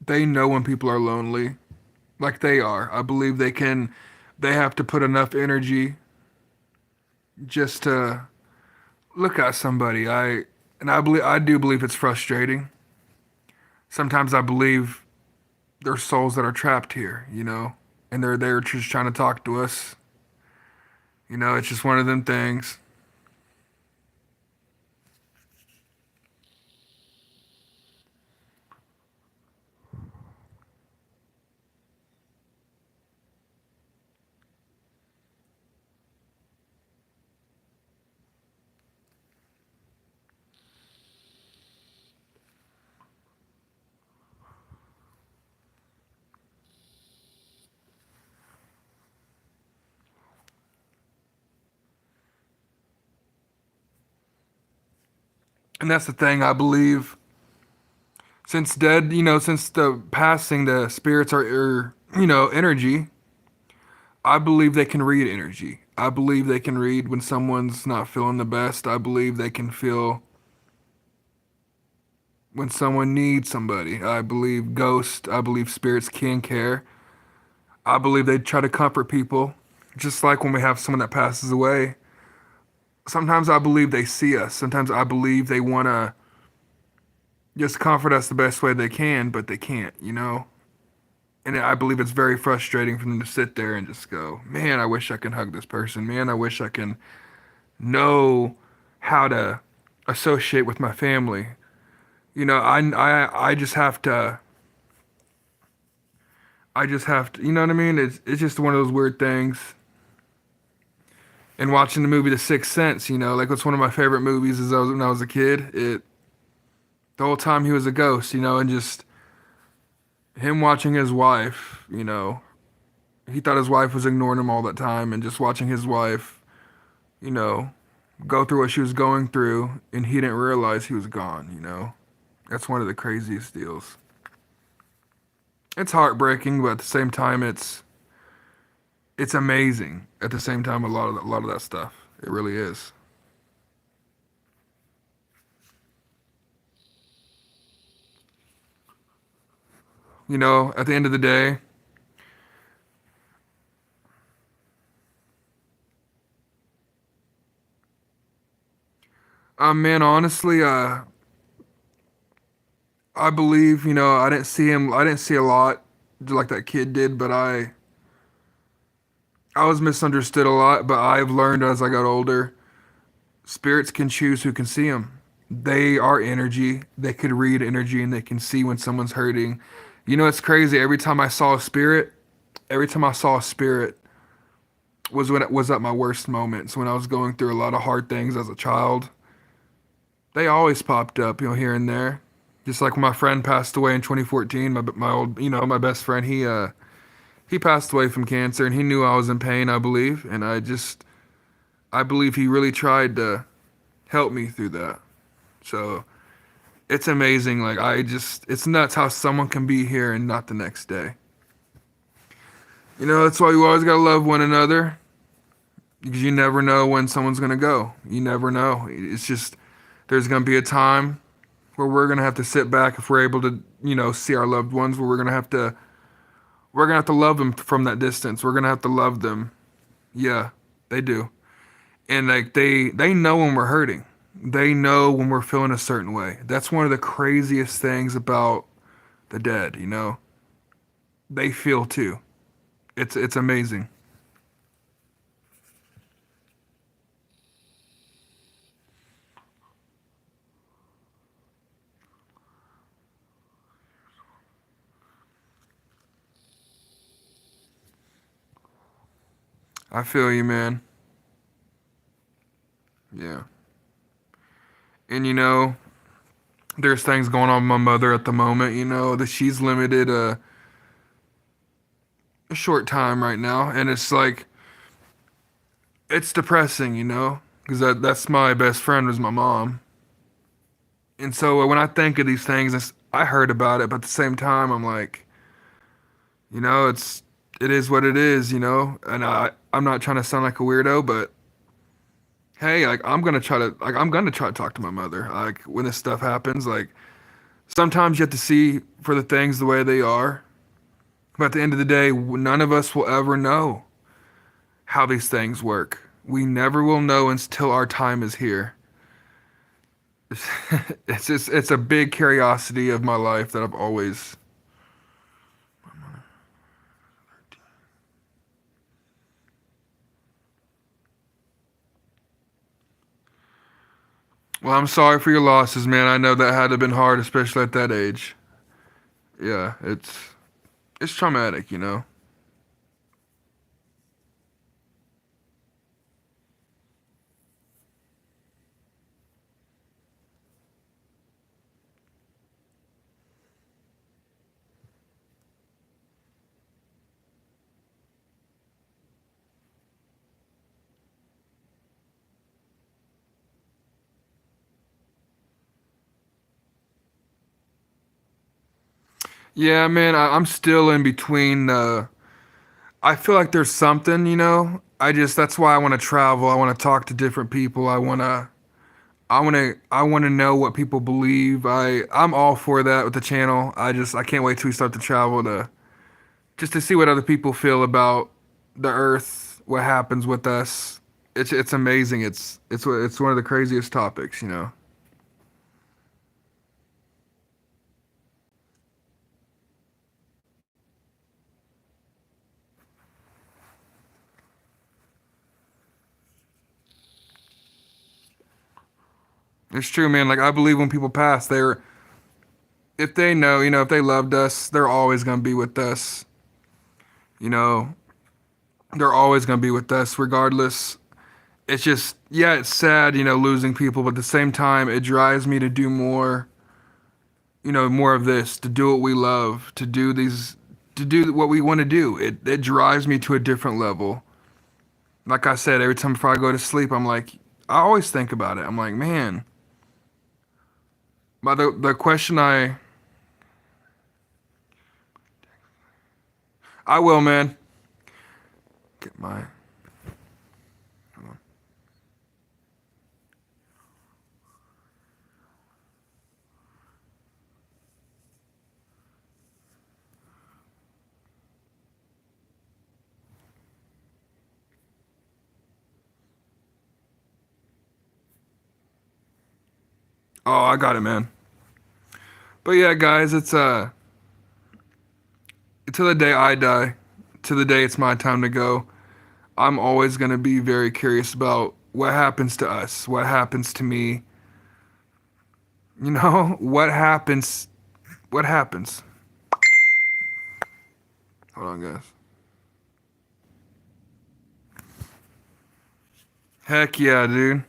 they know when people are lonely, like they are. I believe they have to put enough energy just to look at somebody. I do believe it's frustrating. Sometimes I believe there's souls that are trapped here, and they're there just trying to talk to us. It's just one of them things. And that's the thing, I believe since the passing, the spirits are energy. I believe they can read energy. I believe they can read when someone's not feeling the best. I believe they can feel when someone needs somebody. I believe ghosts, I believe spirits can care. I believe they try to comfort people. Just like when we have someone that passes away. Sometimes I believe they see us. Sometimes I believe they want to just comfort us the best way they can, but they can't. And I believe it's very frustrating for them to sit there and just go, man, I wish I could hug this person. Man, I wish I can know how to associate with my family. I just have to, you know what I mean? It's just one of those weird things. And watching the movie The Sixth Sense, like it's one of my favorite movies when I was a kid. The whole time he was a ghost, and just him watching his wife, he thought his wife was ignoring him all that time, and just watching his wife, you know, go through what she was going through, and he didn't realize he was gone. That's one of the craziest deals. It's heartbreaking, but at the same time, it's amazing. At the same time, a lot of that stuff, it really is. At the end of the day, man, honestly, I believe, I didn't see him. I didn't see a lot like that kid did, but I was misunderstood a lot. But I've learned as I got older, spirits can choose who can see them. They are energy. They could read energy and they can see when someone's hurting. It's crazy. Every time I saw a spirit was when it was at my worst moments, when I was going through a lot of hard things as a child. They always popped up, here and there. Just like when my friend passed away in 2014, my old, my best friend, he passed away from cancer, and he knew I was in pain, I believe, and I believe he really tried to help me through that. So it's amazing. Like it's nuts how someone can be here and not the next day. That's why you always gotta love one another, because you never know when someone's gonna go. You never know. It's just there's gonna be a time where we're gonna have to sit back if we're able to, see our loved ones, where we're gonna have to love them from that distance. We're gonna have to love them. Yeah, they do. And like they know when we're hurting. They know when we're feeling a certain way. That's one of the craziest things about the dead, you know. They feel too. It's amazing. I feel you, man. Yeah. And you know, there's things going on with my mother at the moment, you know, that she's limited a short time right now, and it's like it's depressing, you know, because that's my best friend was my mom. And so when I think of these things, I heard about it, but at the same time, I'm like, you know, it is what it is, you know. And I'm not trying to sound like a weirdo, but hey, like I'm gonna try to talk to my mother. Like when this stuff happens, like sometimes you have to see for the things the way they are. But at the end of the day, none of us will ever know how these things work. We never will know until our time is here. It's a big curiosity of my life that I've always. Well, I'm sorry for your losses, man. I know that had to have been hard, especially at that age. Yeah, it's traumatic, you know. Yeah, man, I'm still in between. I feel like there's something, you know. That's why I want to travel. I want to talk to different people. I want to know what people believe. I'm all for that with the channel. I can't wait till we start to travel to just to see what other people feel about the earth, what happens with us. It's amazing. It's one of the craziest topics, you know. It's true, man. Like I believe when people pass, they're if they know, you know, if they loved us, they're always gonna be with us. You know, they're always gonna be with us regardless. It's just yeah, it's sad, you know, losing people, but at the same time, it drives me to do more, you know, more of this, to do what we love, to do what we want to do. It drives me to a different level. Like I said, every time before I go to sleep, I'm like, I always think about it. I'm like, man, but the question I will, man. Get my. Oh, I got it, man. But yeah, guys, it's until the day I die, to the day it's my time to go. I'm always gonna be very curious about what happens to us, what happens to me. You know, what happens? What happens? Hold on, guys. Heck yeah, dude.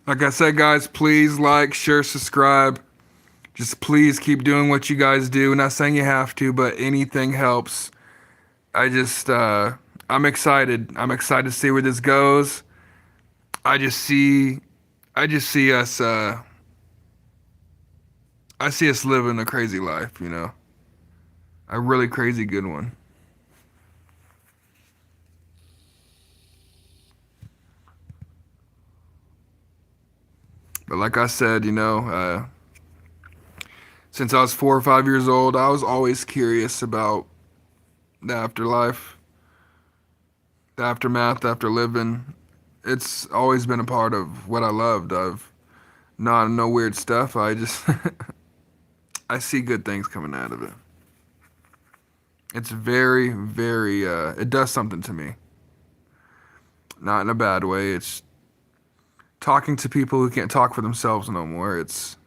Like I said, guys, please like, share, subscribe. Just please keep doing what you guys do. Not saying you have to, but anything helps. I just, I'm excited. I'm excited to see where this goes. I just see, I just see us, I see us living a crazy life, you know, a really crazy good one. But like I said, since I was 4 or 5 years old, I was always curious about the afterlife, the aftermath, after living. It's always been a part of what I loved. I've not no weird stuff. I just I see good things coming out of it. It's very, very it does something to me. Not in a bad way. It's talking to people who can't talk for themselves no more. It's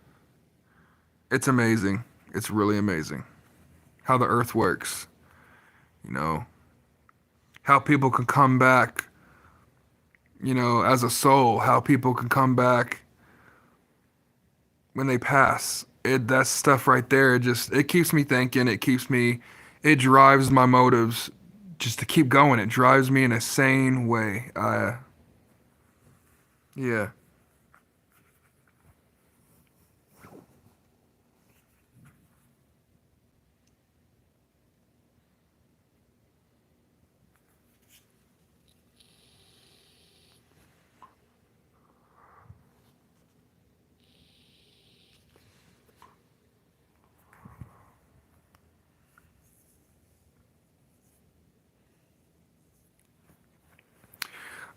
amazing. It's really amazing how the earth works. You know, how people can come back, as a soul, how people can come back when they pass. That stuff right there, it keeps me thinking, it drives my motives just to keep going. It drives me in a sane way. Yeah.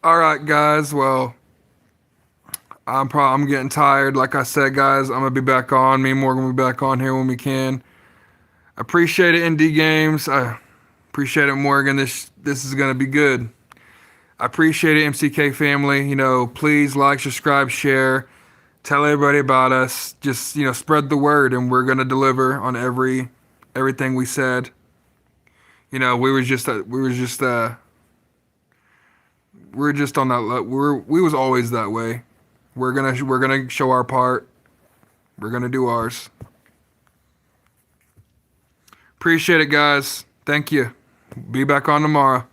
All right, guys. Well, I'm getting tired. Like I said, guys, I'm gonna be back on. Me and Morgan will be back on here when we can. Appreciate it, indie games. I appreciate it, Morgan. This is gonna be good. I appreciate it, MCK family. Please like, subscribe, share, tell everybody about us. Just spread the word, and we're gonna deliver on everything we said. We were just on that. We was always that way. We're gonna show our part. We're gonna do ours. Appreciate it, guys. Thank you. Be back on tomorrow.